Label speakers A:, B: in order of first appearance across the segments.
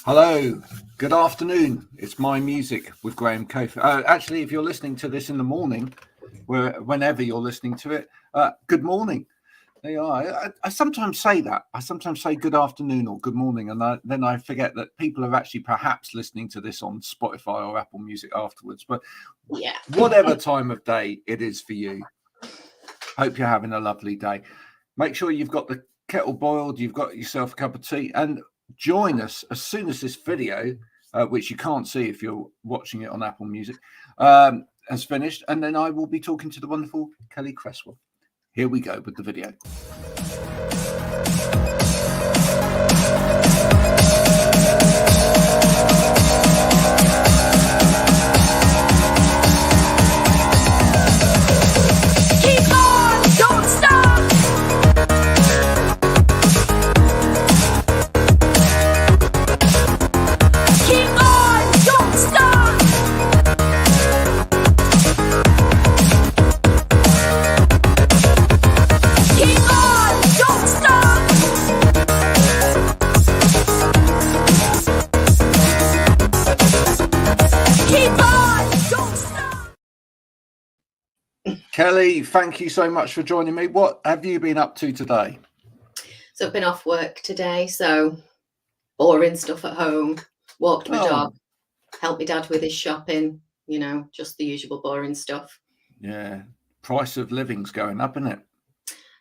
A: Hello, good afternoon. It's My Music with Graham Cofer. Actually, if you're listening to this in the morning, whenever you're listening to it, good morning. There you are. I sometimes say that. I sometimes say good afternoon or good morning, and then I forget that people are actually perhaps listening to this on Spotify or Apple Music afterwards. But
B: yeah,
A: whatever time of day it is for you, hope you're having a lovely day. Make sure you've got the kettle boiled, you've got yourself a cup of tea, and join us as soon as this video, which you can't see if you're watching it on Apple Music, has finished. And then I will be talking to the wonderful Kelly Cresswell. Here we go with the video. Kelly, thank you so much for joining me. What have you been up to today?
B: So I've been off work today, so boring stuff at home. Walked my dog, helped my dad with his shopping, just the usual boring stuff.
A: Yeah, price of living's going up, isn't it?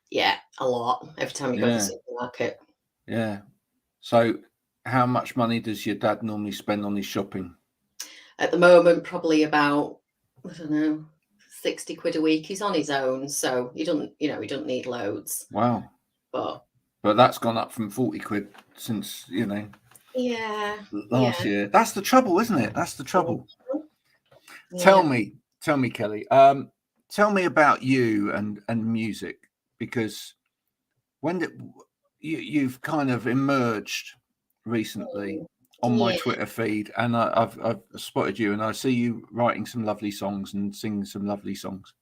B: Yeah, a lot. Every time you go to the supermarket.
A: Yeah. So how much money does your dad normally spend on his shopping?
B: At the moment, probably about, 60 quid a week. He's on his own, so he doesn't need loads.
A: Wow.
B: But
A: that's gone up from 40 quid since, last year. That's the trouble, isn't it? That's the trouble. Yeah. Tell me, Kelly, tell me about you and music, because when you've kind of emerged recently on my Twitter feed, and I've spotted you, and I see you writing some lovely songs and singing some lovely songs.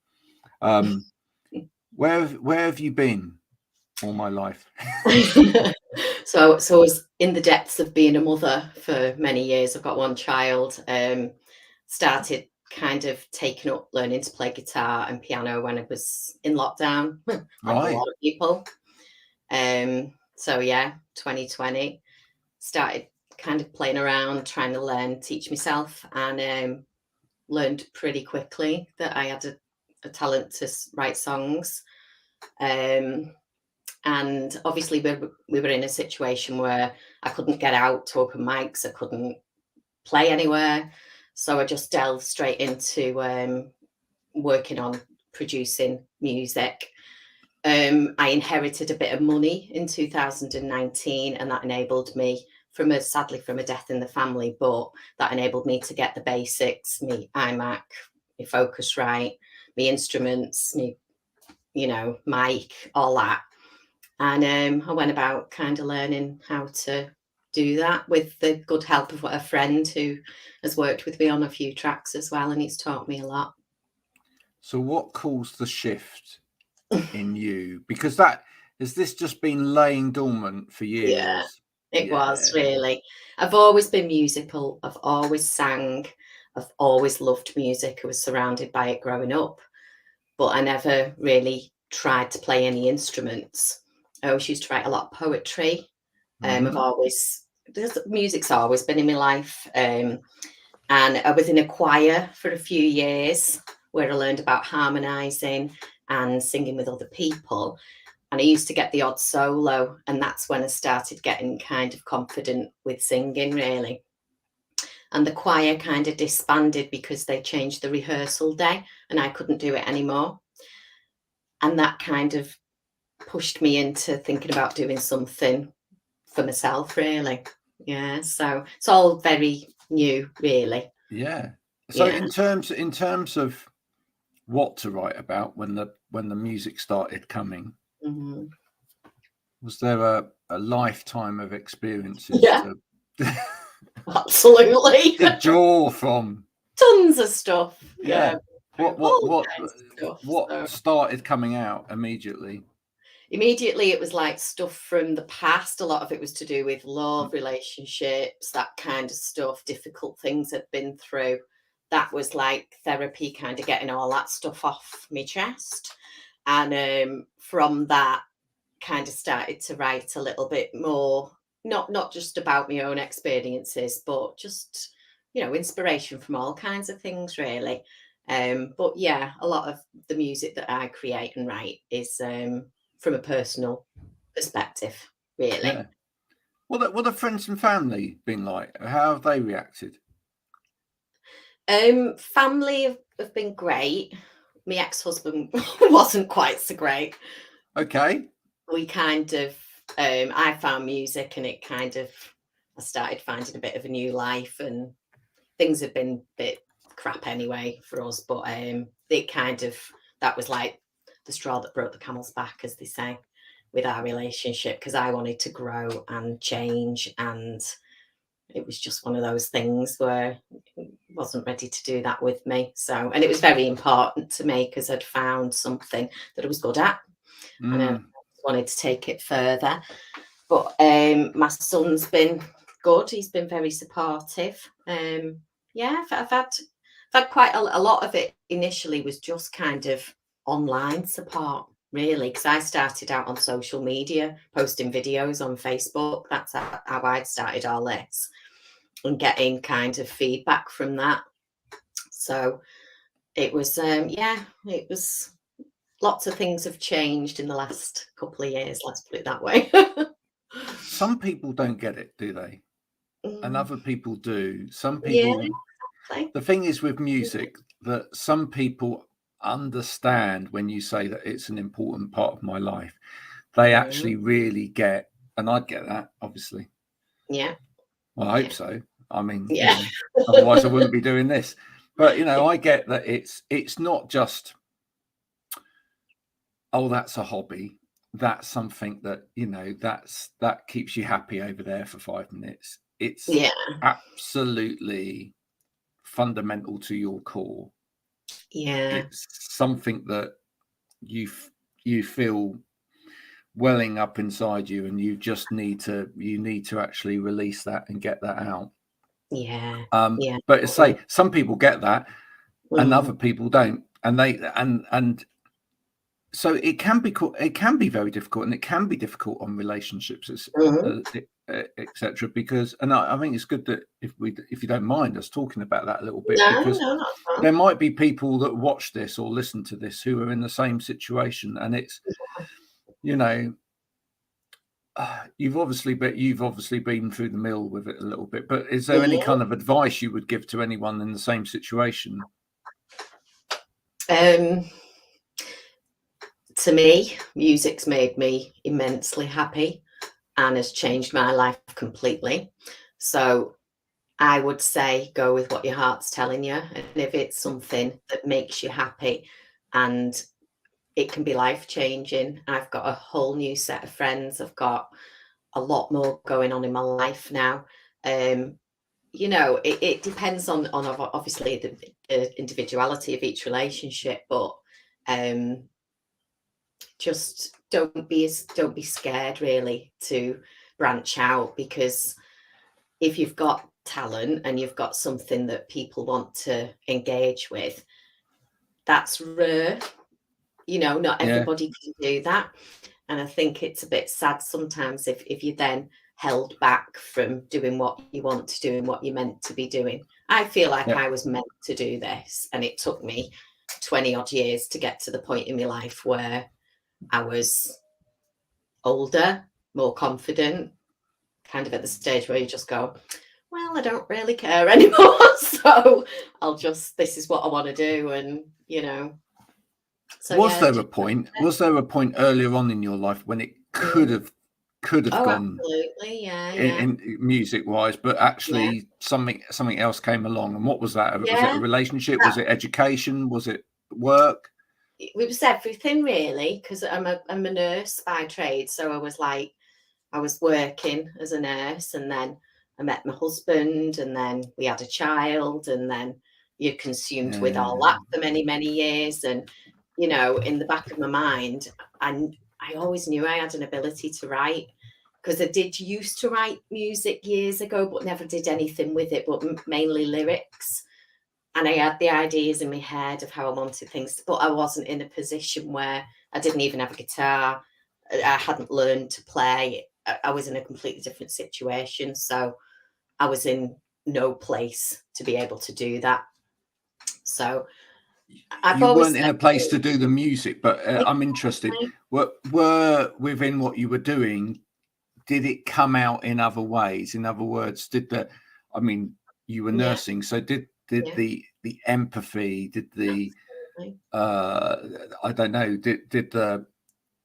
A: Where have you been all my life?
B: So I was in the depths of being a mother for many years. I've got one child. Started kind of taking up learning to play guitar and piano when I was in lockdown, like a lot of people. 2020 started kind of playing around, trying to teach myself, and learned pretty quickly that I had a talent to write songs. And obviously we were in a situation where I couldn't get out to open mics, I couldn't play anywhere. So I just delved straight into working on producing music. I inherited a bit of money in 2019, and that enabled me sadly from a death in the family, but that enabled me to get the basics, me iMac, my Focusrite, my instruments, me, mic, all that. And I went about kind of learning how to do that with the good help of a friend who has worked with me on a few tracks as well, and he's taught me a lot.
A: So what caused the shift in you? Because has this just been laying dormant for years?
B: Yeah, it was really. I've always been musical. I've always sang. I've always loved music. I was surrounded by it growing up, but I never really tried to play any instruments. I always used to write a lot of poetry. Music's always been in my life. And I was in a choir for a few years where I learned about harmonizing and singing with other people. And I used to get the odd solo, and that's when I started getting kind of confident with singing, really. And the choir kind of disbanded because they changed the rehearsal day and I couldn't do it anymore. And that kind of pushed me into thinking about doing something for myself, really. Yeah, so it's all very new, really.
A: Yeah. So in terms of what to write about when the music started coming, was there a lifetime of experiences
B: absolutely
A: to draw from?
B: Tons of stuff.
A: What started coming out immediately?
B: immediately it was like stuff from the past. A lot of it was to do with love, relationships, that kind of stuff, difficult things I'd been through. That was like therapy, kind of getting all that stuff off my chest. And from that, kind of started to write a little bit more, not just about my own experiences, but just, inspiration from all kinds of things, really. But yeah, a lot of the music that I create and write is from a personal perspective, really.
A: Yeah. What have friends and family been like? How have they reacted?
B: Family have been great. My ex-husband wasn't quite so great.
A: Okay.
B: We kind of, I found music and I started finding a bit of a new life, and things have been a bit crap anyway for us. But that was like the straw that broke the camel's back, as they say, with our relationship, because I wanted to grow and change, and it was just one of those things where he wasn't ready to do that with me. So, and it was very important to me because I'd found something that I was good at, and I wanted to take it further. But my son's been good. He's been very supportive. Yeah, I've had quite a lot of it. Initially was just kind of online support, really, because I started out on social media, posting videos on Facebook. That's how I'd started all this, and getting kind of feedback from that. So it was, it was, lots of things have changed in the last couple of years, let's put it that way.
A: Some people don't get it, do they? And other people do. Some
B: Yeah,
A: people,
B: exactly.
A: the thing is with music, that some people understand when you say that it's an important part of my life. They actually really get, and I'd get that, obviously.
B: Yeah.
A: Well, I hope so. I mean,
B: Yeah.
A: otherwise I wouldn't be doing this. But I get that it's not just, oh, that's a hobby. That's something that, that keeps you happy over there for 5 minutes. It's absolutely fundamental to your core.
B: Yeah.
A: It's something that you feel welling up inside you, and you just need to actually release that and get that out.
B: Yeah.
A: But to say some people get that and other people don't, and so it can be very difficult, and it can be difficult on relationships, etc. Because, and I think it's good that if you don't mind us talking about that a little bit, because there might be people that watch this or listen to this who are in the same situation, and it's, you've obviously been through the mill with it a little bit. But is there any kind of advice you would give to anyone in the same situation?
B: To me, music's made me immensely happy and has changed my life completely. So I would say go with what your heart's telling you. And if it's something that makes you happy, and it can be life-changing. I've got a whole new set of friends. I've got a lot more going on in my life now. It depends on obviously the individuality of each relationship, but just don't be scared, really, to branch out, because if you've got talent and you've got something that people want to engage with, that's rare. Not everybody can do that. And I think it's a bit sad sometimes if you're then held back from doing what you want to do and what you're meant to be doing. I feel like I was meant to do this, and it took me 20 odd years to get to the point in my life where I was older, more confident, kind of at the stage where you just go, well, I don't really care anymore. So this is what I want to do. And, So
A: was there a point earlier on in your life when it could have gone
B: absolutely,
A: in music wise, but actually something else came along? And what was that? Was it a relationship? Was it education? Was it work?
B: It was everything, really, because I'm a nurse by trade. So I was working as a nurse, and then I met my husband, and then we had a child, and then you're consumed with all that for many, many years. And in the back of my mind, I I always knew I had an ability to write, because I did used to write music years ago, but never did anything with it, but mainly lyrics. And I had the ideas in my head of how I wanted things, but I wasn't in a position where I didn't even have a guitar. I hadn't learned to play. I was in a completely different situation. So I was in no place to be able to do that. So I've
A: you
B: always
A: weren't in a place to do the music, but I'm interested. Were within what you were doing, did it come out in other ways? In other words, I mean, you were nursing, so did the empathy, did the I don't know, did the,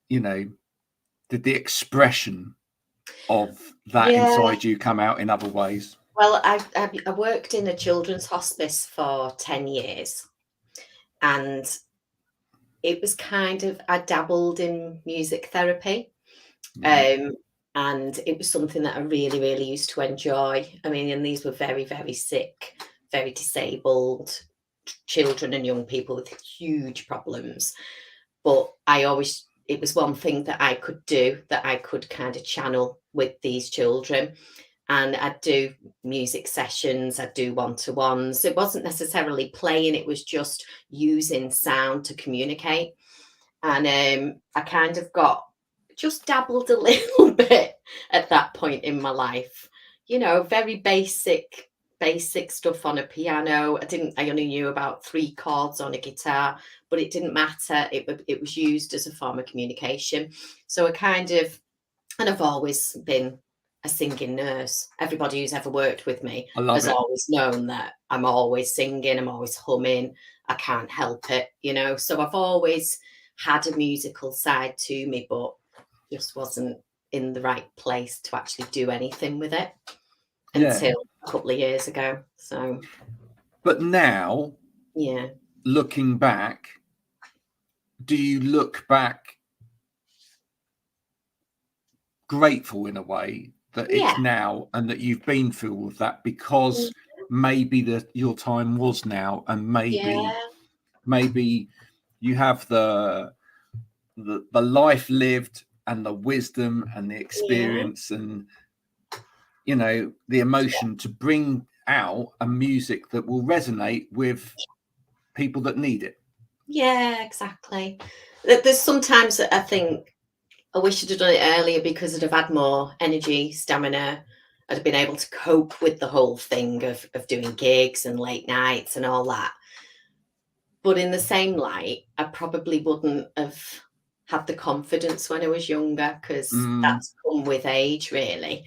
A: you know, did the expression of that inside you come out in other ways?
B: Well, I worked in a children's hospice for 10 years, and it was kind of, I dabbled in music therapy. And it was something that I really, really used to enjoy. I mean, and these were very, very sick, very disabled children and young people with huge problems. But it was one thing that I could do, that I could kind of channel with these children. And I'd do music sessions, I'd do one-to-ones. It wasn't necessarily playing, it was just using sound to communicate. And I kind of just dabbled a little bit at that point in my life, you know, very basic stuff on a piano. I only knew about 3 chords on a guitar, but it didn't matter. It was used as a form of communication. So and I've always been a singing nurse. Everybody who's ever worked with me has always known that I'm always singing, I'm always humming, I can't help it, you know. So I've always had a musical side to me, but just wasn't in the right place to actually do anything with it until a couple of years ago. So,
A: but now, looking back, do you look back grateful in a way that it's now, and that you've been through all of that, because maybe your time was now, and maybe you have the life lived and the wisdom and the experience and, you know, the emotion to bring out a music that will resonate with people that need it.
B: Yeah, exactly. There's sometimes that I think I wish I'd have done it earlier, because I'd have had more energy, stamina. I'd have been able to cope with the whole thing of doing gigs and late nights and all that. But in the same light, I probably wouldn't have had the confidence when I was younger, because that's come with age, really.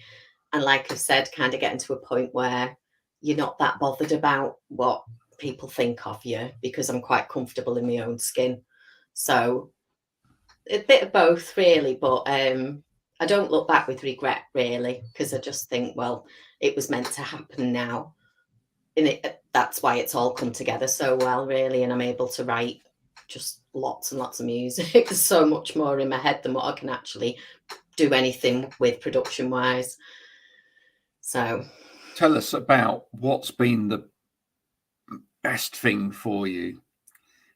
B: And like I've said, kind of getting to a point where you're not that bothered about what people think of you, because I'm quite comfortable in my own skin. So a bit of both, really. But I don't look back with regret, really, because I just think, well, it was meant to happen now. And that's why it's all come together so well, really. And I'm able to write just lots and lots of music. There's so much more in my head than what I can actually do anything with production-wise. So
A: tell us about what's been the best thing for you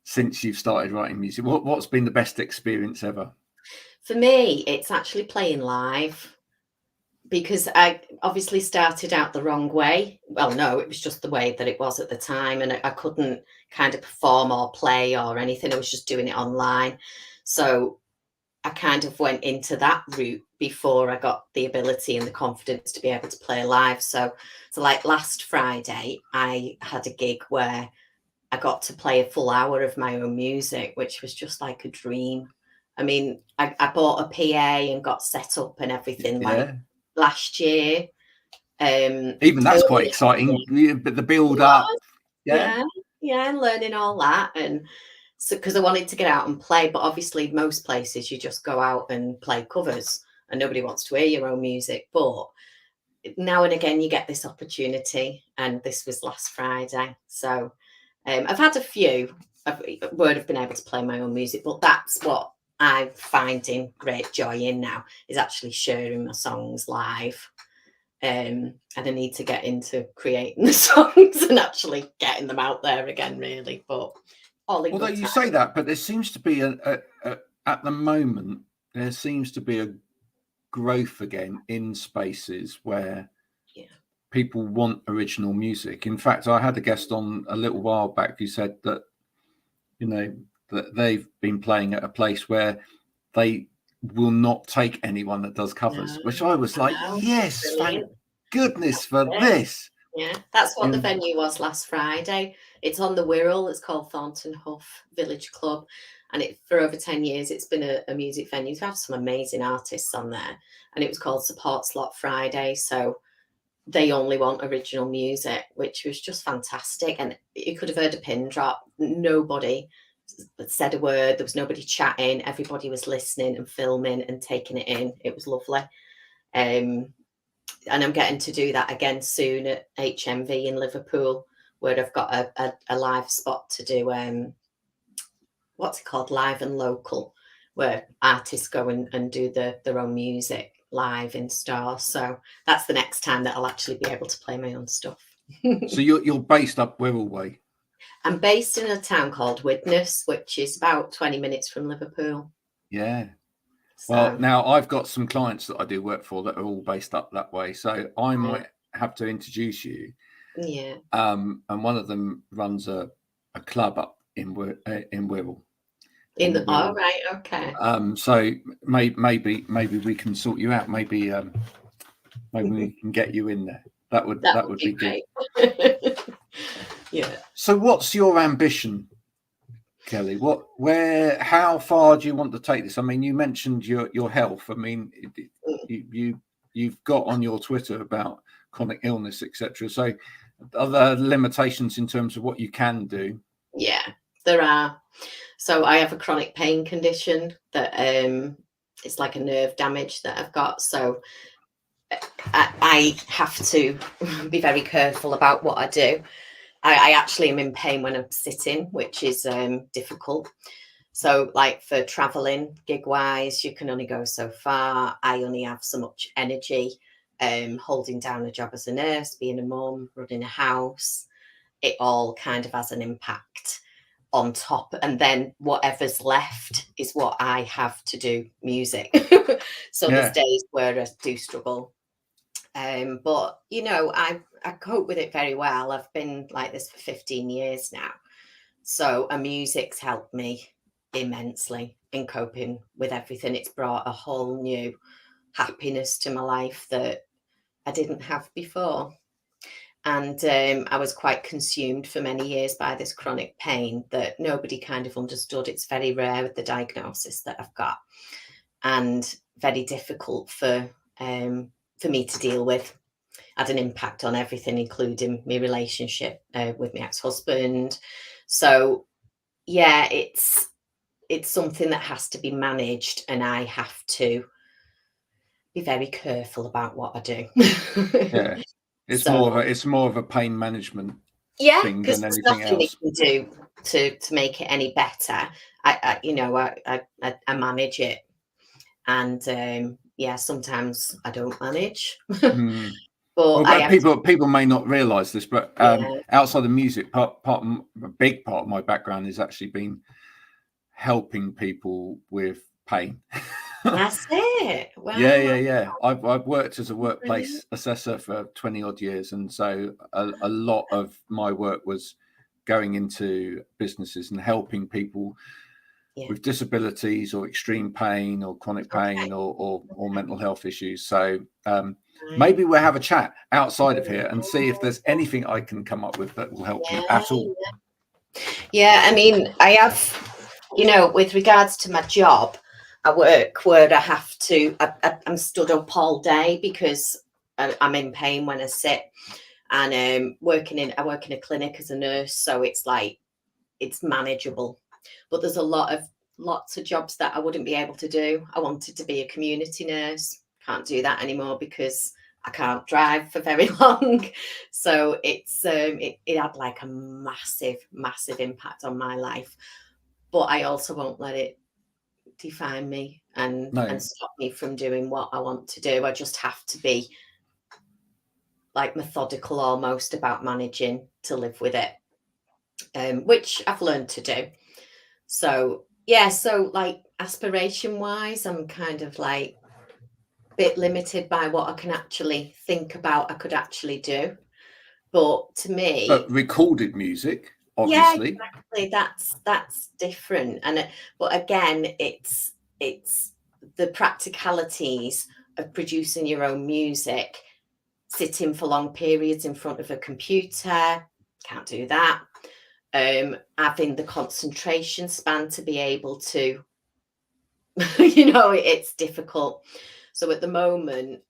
A: since you've started writing music. What's been the best experience ever?
B: For me, it's actually playing live, because I obviously started out the wrong way. Well, no, it was just the way that it was at the time, and I couldn't kind of perform or play or anything. I was just doing it online. So I kind of went into that route before I got the ability and the confidence to be able to play live. So like last Friday, I had a gig where I got to play a full hour of my own music, which was just like a dream. I mean, I bought a PA and got set up and everything like last year.
A: Even that's quite exciting, but the build up.
B: Yeah, learning all that. And so, because I wanted to get out and play, but obviously most places you just go out and play covers and nobody wants to hear your own music. But now and again you get this opportunity, and this was last Friday. So I've had a few where I've been able to play my own music, but that's what I'm finding great joy in now, is actually sharing my songs live. And I need to get into creating the songs and actually getting them out there again, really. But although
A: you say that, but there seems to be at the moment, there seems to be a growth again in spaces where people want original music. In fact, I had a guest on a little while back who said that, you know, that they've been playing at a place where they will not take anyone that does covers, which I was like, yes, thank goodness for this.
B: Yeah, that's what the venue was last Friday. It's on the Wirral. It's called Thornton Hough Village Club. And for over 10 years, it's been a music venue. We've had some amazing artists on there. And it was called Support Slot Friday. So they only want original music, which was just fantastic. And you could have heard a pin drop. Nobody said a word. There was nobody chatting. Everybody was listening and filming and taking it in. It was lovely. And I'm getting to do that again soon at HMV in Liverpool, where I've got a live spot to do, what's it called, live and local, where artists go and do their own music live in stores. So that's the next time that I'll actually be able to play my own stuff.
A: So you're based up Wirral way?
B: I'm based in a town called Widnes, which is about 20 minutes from Liverpool.
A: Yeah.
B: So,
A: well, now I've got some clients that I do work for that are all based up that way. So I might have to introduce you.
B: Yeah.
A: And one of them runs a club up in Wirral.
B: All right, okay.
A: So maybe we can sort you out. Maybe we can get you in there. That would be
B: great.
A: good.
B: Yeah.
A: So what's your ambition, Kelly? How far do you want to take this? I mean, you mentioned your health. I mean, you've got on your Twitter about chronic illness, etc. So are there limitations in terms of what you can do?
B: Yeah, there are. So I have a chronic pain condition that it's like a nerve damage that I've got. So I have to be very careful about what I do. I actually am in pain when I'm sitting, which is difficult. So like for traveling gig wise, you can only go so far. I only have so much energy, holding down a job as a nurse, being a mum, running a house. It all kind of has an impact on top. And then whatever's left is what I have to do music. So there's days where I do struggle. But, you know, I cope with it very well. I've been like this for 15 years now. So music's helped me immensely in coping with everything. It's brought a whole new happiness to my life that I didn't have before. And I was quite consumed for many years by this chronic pain that nobody kind of understood. It's very rare with the diagnosis that I've got, and very difficult for me to deal with. Had an impact on everything, including my relationship with my ex-husband. So yeah, it's something that has to be managed, and I have to be very careful about what I do.
A: Yeah, it's more of a pain management thing than anything else.
B: There's nothing you can do to make it any better. I manage it, and sometimes I don't manage. But
A: people may not realise this, but outside of music, a big part of my background has actually been helping people with pain.
B: That's it. Wow.
A: Yeah. I've worked as a workplace assessor for 20 odd years, and so a lot of my work was going into businesses and helping people with disabilities or extreme pain or chronic pain or mental health issues. So maybe we'll have a chat outside of here and see if there's anything I can come up with that will help you at all.
B: Yeah, I mean, I have, with regards to my job, I work where I have to, I'm stood up all day because I'm in pain when I sit, and I work in a clinic as a nurse. So it's like, it's manageable, but there's lots of jobs that I wouldn't be able to do. I wanted to be a community nurse. Can't do that anymore because I can't drive for very long. So it had like a massive impact on my life, but I also won't let it define me and stop me from doing what I want to do. I just have to be like methodical almost about managing to live with it, which I've learned to do. So yeah, so like aspiration wise, I'm kind of like a bit limited by what I can actually think about I could actually do. But to me,
A: But recorded music,
B: yeah,
A: obviously.
B: exactly. That's different. But again, it's the practicalities of producing your own music, sitting for long periods in front of a computer, can't do that. Having the concentration span to be able to, it's difficult. So at the moment,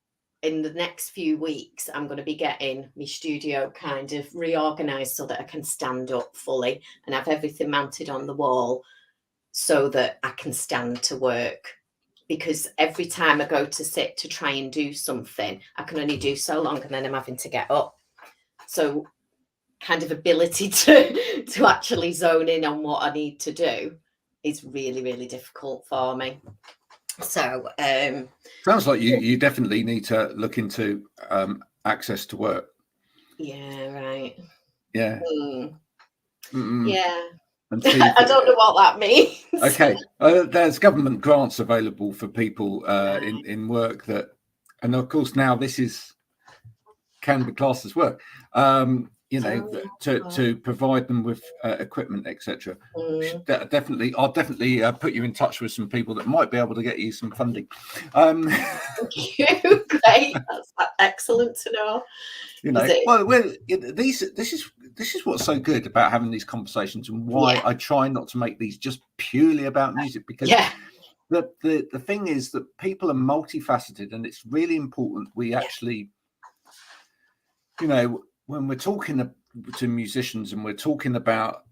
B: in the next few weeks, I'm going to be getting my studio kind of reorganized so that I can stand up fully and have everything mounted on the wall so that I can stand to work. Because every time I go to sit to try and do something, I can only do so long and then I'm having to get up. So kind of ability to actually zone in on what I need to do is really, really difficult for me. So
A: sounds like you definitely need to look into access to work.
B: Yeah, right.
A: Yeah.
B: Yeah.
A: And see if
B: I don't know what that means.
A: Okay, there's government grants available for people in work that, and of course now this can be classed as work. To provide them with equipment, etc. Definitely, I'll definitely put you in touch with some people that might be able to get you some funding.
B: Thank you. Great, that's excellent to know.
A: This is what's so good about having these conversations, and why I try not to make these just purely about music, because the thing is that people are multifaceted, and it's really important we actually, when we're talking to musicians and we're talking about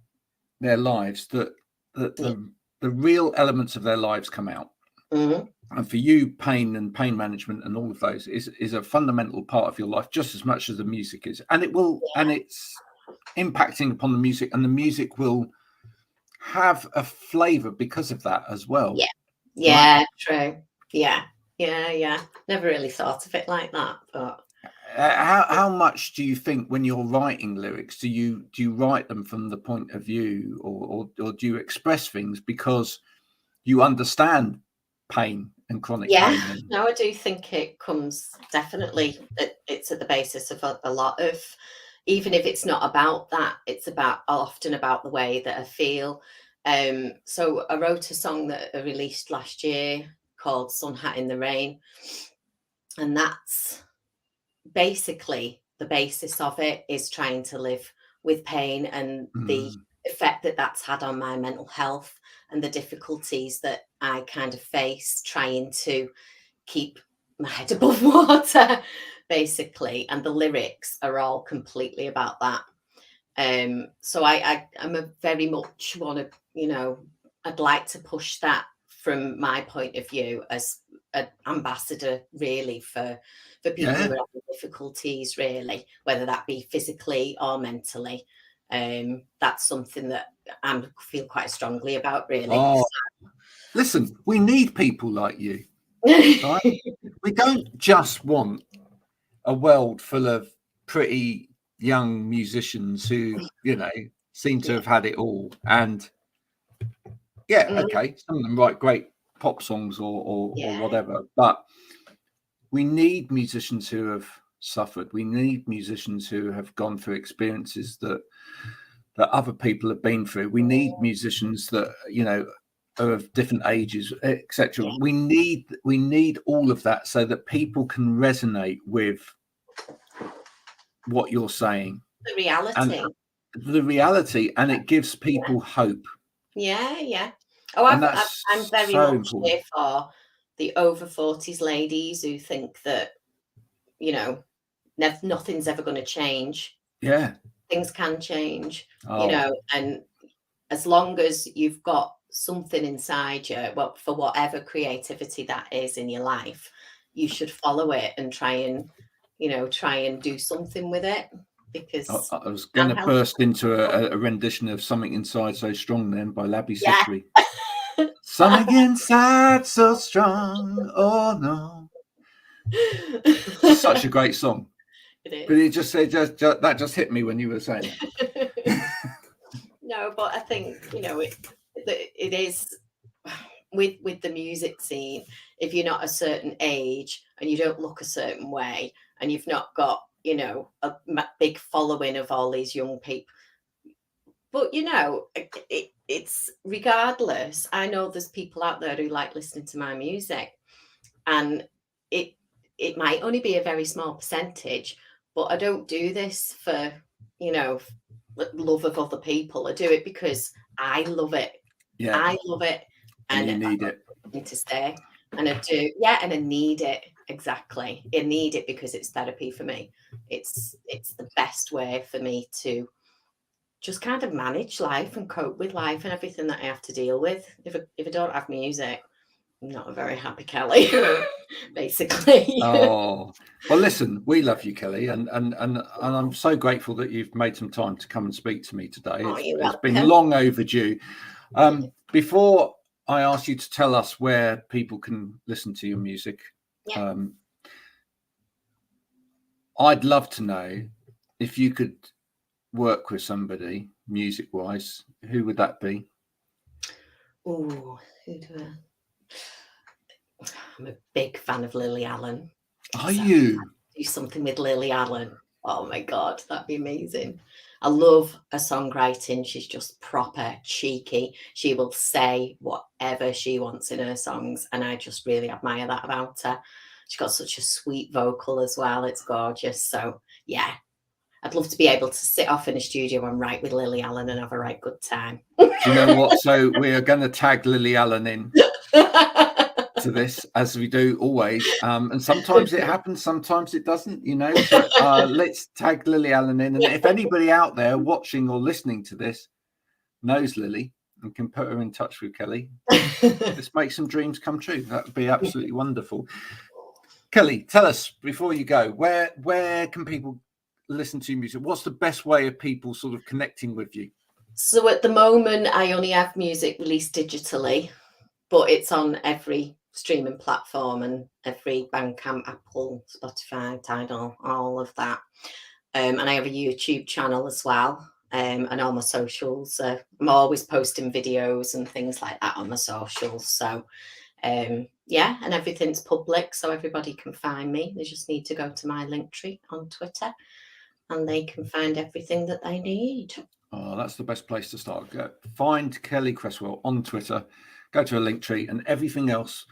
A: their lives, that the real elements of their lives come out. And for you, pain and pain management and all of those is a fundamental part of your life, just as much as the music is. And it will, and it's impacting upon the music, and the music will have a flavor because of that as well.
B: Yeah, true. Yeah. Never really thought of it like that, but
A: how much do you think, when you're writing lyrics, do you write them from the point of view, or do you express things because you understand pain and chronic pain?
B: No, I do think it comes definitely, it's at the basis of a lot of, even if it's not about that, it's often about the way that I feel. So I wrote a song that I released last year called Sun Hat in the Rain, and that's basically the basis of it, is trying to live with pain and the effect that that's had on my mental health, and the difficulties that I kind of face trying to keep my head above water, basically. And the lyrics are all completely about that. So I'm a very much want to, I'd like to push that from my point of view as an ambassador, really, for people who are having difficulties, really, whether that be physically or mentally. That's something that I feel quite strongly about, really.
A: Listen, we need people like you. Right? We don't just want a world full of pretty young musicians who, seem to have had it all. And okay, some of them write great pop songs or whatever, but we need musicians who have suffered. We need musicians who have gone through experiences that other people have been through. We need musicians that, are of different ages, etc. We need all of that so that people can resonate with what you're saying.
B: The reality.
A: And it gives people hope.
B: Yeah. Oh, I'm very much here for the over 40s ladies who think that, nothing's ever going to change.
A: Yeah.
B: Things can change, and as long as you've got something inside you, well, for whatever creativity that is in your life, you should follow it and try and do something with it. Because
A: I was going to burst into a rendition of Something Inside So Strong then by Labby Sisley. Something inside so strong, oh no. Such a great song.
B: It is.
A: But it just said that just hit me when you were saying that.
B: No, but I think it is. with the music scene, if you're not a certain age and you don't look a certain way and you've not got, you know, a big following of all these young people. But, you know, it's regardless. I know there's people out there who like listening to my music, and it might only be a very small percentage, but I don't do this for, you know, love of other people. I do it because I love it.
A: Yeah.
B: I love it.
A: And you need it.
B: To stay. And I do, yeah, and I need it. Exactly. I need it because it's therapy for me. It's the best way for me to just kind of manage life and cope with life and everything that I have to deal with. If I don't have music, I'm not a very happy Kelly, basically.
A: Oh, well, listen, we love you, Kelly, and I'm so grateful that you've made some time to come and speak to me today. It's been long overdue. Before I ask you to tell us where people can listen to your music, I'd love to know if you could work with somebody music-wise, who would that be?
B: Oh, who do I? I'm a big fan of Lily Allen.
A: Are you?
B: Do something with Lily Allen. Oh my God, that'd be amazing. I love her songwriting. She's just proper cheeky. She will say whatever she wants in her songs, and I just really admire that about her. She's got such a sweet vocal as well. It's gorgeous. So yeah, I'd love to be able to sit off in a studio and write with Lily Allen and have a right good time.
A: Do you know what? So we are going to tag Lily Allen in to this, as we do always. And sometimes it happens, sometimes it doesn't, you know. So let's tag Lily Allen in. And if anybody out there watching or listening to this knows Lily and can put her in touch with Kelly, let's make some dreams come true. That would be absolutely wonderful. Kelly, tell us before you go, where can people listen to music? What's the best way of people sort of connecting with you?
B: So at the moment, I only have music released digitally, but it's on every streaming platform and every Bandcamp, Apple, Spotify, Tidal, all of that. And I have a YouTube channel as well, and all my socials. I'm always posting videos and things like that on my socials. So yeah, and everything's public, so everybody can find me. They just need to go to my Linktree on Twitter and they can find everything that they need.
A: Oh, that's the best place to start. Find Kelly Cresswell on Twitter, go to a Linktree, and everything else,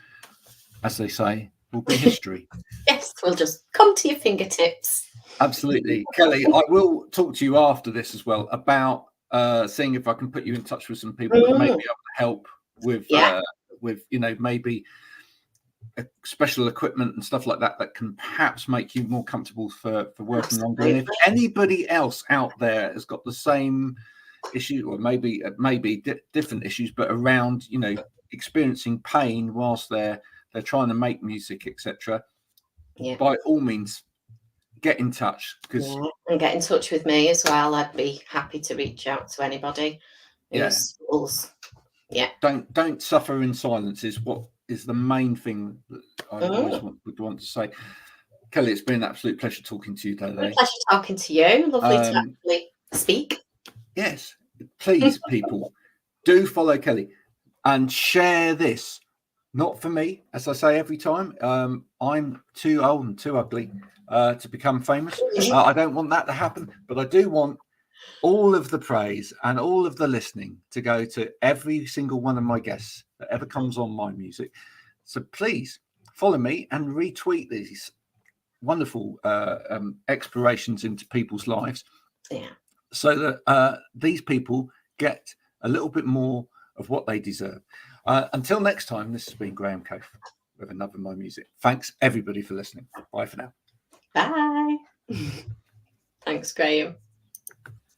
A: as they say, will be history.
B: Yes, we'll just come to your fingertips.
A: Absolutely. Kelly, I will talk to you after this as well about seeing if I can put you in touch with some people that may be able to help with, you know, maybe special equipment and stuff like that that can perhaps make you more comfortable for working longer. And if anybody else out there has got the same issue, or maybe different issues, but around, you know, experiencing pain whilst they're trying to make music, etc., by all means get in touch.
B: And get in touch with me as well. I'd be happy to reach out to anybody who's don't
A: suffer in silence is what is the main thing that I always would want to say. Kelly, it's been an absolute pleasure talking to you today.
B: Pleasure talking to you. Lovely to actually speak.
A: Yes, please, people, do follow Kelly and share this. Not for me, as I say every time. I'm too old and too ugly to become famous. I don't want that to happen, but I do want all of the praise and all of the listening to go to every single one of my guests that ever comes on my music. So please follow me and retweet these wonderful explorations into people's lives, so that these people get a little bit more of what they deserve. Until next time, this has been Graham Cofe with another My Music. Thanks everybody for listening. Bye for now.
B: Bye. Thanks, Graham.